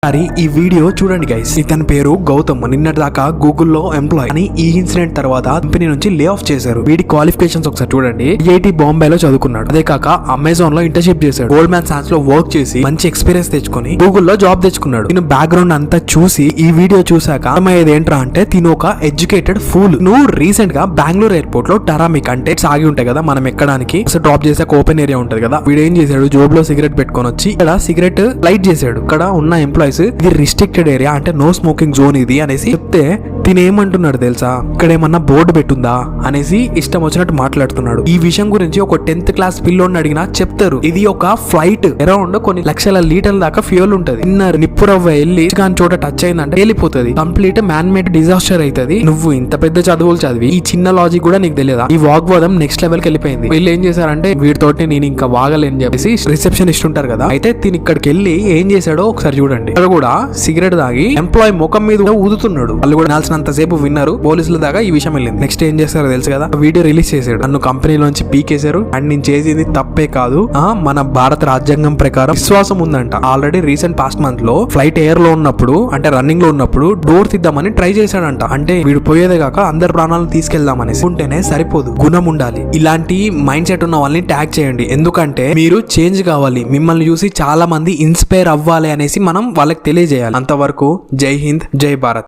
మరి ఈ వీడియో చూడండి గైస్. ఇతని పేరు గౌతమ్. నిన్నటి దాకా గూగుల్లో ఎంప్లాయ్ అని ఈ ఇన్సిడెంట్ తర్వాత కంపెనీ నుంచి లే ఆఫ్ చేశారు. వీడి క్వాలిఫికేషన్స్ ఒకసారి చూడండి. ఐఐటి బాంబేలో చదువుకున్నాడు. అదే కాక అమెజాన్ లో ఇంటర్న్షిప్ చేశాడు. గోల్డ్మ్యాన్ సాక్స్ లో వర్క్ చేసి మంచి ఎక్స్పీరియన్స్ తెచ్చుకొని గూగుల్లో జాబ్ తెచ్చుకున్నాడు. నేను బ్యాక్గ్రౌండ్ అంతా చూసి ఈ వీడియో చూసాక అర్థమయ్యేది ఏంట్రా అంటే తిను ఒక ఎడ్యుకేటెడ్ ఫూల్. నువ్వు రీసెంట్ గా బెంగళూరు ఎయిర్పోర్ట్ లో టరామిక్ అంటే సాగి ఉంటాయి కదా మనం ఎక్కడానికి, డ్రాప్ చేసాక ఓపెన్ ఏరియా ఉంటది కదా, వీడు ఏం చేశాడు జోబ్ లో సిగరెట్ పెట్టుకొని వచ్చి ఇక్కడ సిగరెట్ లైట్ చేశాడు. ఇక్కడ ఉన్న ఎంప్లాయీస్ ఇది రిస్ట్రిక్టెడ్ ఏరియా అంటే నో స్మోకింగ్ జోన్ ఇది అనేసి చెప్తే తినేమంటున్నాడు తెలుసా, ఇక్కడ ఏమన్నా బోర్డు పెట్టుందా అనేసి ఇష్టం వచ్చినట్టు మాట్లాడుతున్నాడు. ఈ విషయం గురించి ఒక 10th క్లాస్ పిల్లోని అడిగినా చెప్తారు. ఇది ఒక ఫ్లైట్ అరౌండ్ కొన్ని లక్షల లీటర్ల దాకా ఫ్యూయల్ ఉంటది. నిప్పురవ్వ వెళ్ళి కాని చోట టచ్ అయిందంటే వెళ్ళిపోతుంది. కంప్లీట్ మ్యాన్ మేడ్ డిజాస్టర్ అవుతుంది. నువ్వు ఇంత పెద్ద చదువులు చదివి ఈ చిన్న లాజిక్ కూడా నీకు తెలియదా? ఈ వాగ్వాదం నెక్స్ట్ లెవెల్ కి వెళ్ళిపోయింది. వీళ్ళు ఏం చేశారంటే వీటితోటి నేను ఇంకా వాగలేని చెప్పేసి రిసెప్షనిస్ట్ ఉంటారు కదా, అయితే తిని ఇక్కడికి వెళ్ళి ఏం చేశాడో ఒకసారి చూడండి. ఇక్కడ కూడా సిగరెట్ తాగి ఎంప్లాయీ ముఖం మీద ఊదుతున్నాడు. వాళ్ళు కూడా నాల్సినంతసేపు విన్నారు. పోలీసుల దాకా ఈ విషయం వెళ్ళింది. నెక్స్ట్ ఏం చేస్తారో తెలుసు కదా, వీడియో రిలీజ్ చేశాడు. నన్ను కంపెనీలోంచి పీకేశారు అండ్ నేను చేసేది తప్పే కాదు, మన భారత రాజ్యాంగం ప్రకారం విశ్వాసం ఉందంట. ఆల్రెడీ రీసెంట్ పాస్ట్ మంత్ లో ఫ్లైట్ ఎయిర్ లో ఉన్నప్పుడు అంటే రన్నింగ్ లో ఉన్నప్పుడు డోర్ తీద్దామని ట్రై చేశాడంట. అంటే వీడు పోయేదే కాక అందరి ప్రాణాలను తీసుకెళ్దామని ఉంటేనే సరిపోదు, గుణం ఉండాలి. ఇలాంటి మైండ్ సెట్ ఉన్న వాళ్ళని ట్యాగ్ చేయండి. ఎందుకంటే మీరు చేంజ్ కావాలి, మిమ్మల్ని చూసి చాలా మంది ఇన్స్పైర్ అవ్వాలి అనేసి మనం వాళ్ళకి తెలియజేయాలి. అంతవరకు జై హింద్, జై భారత్.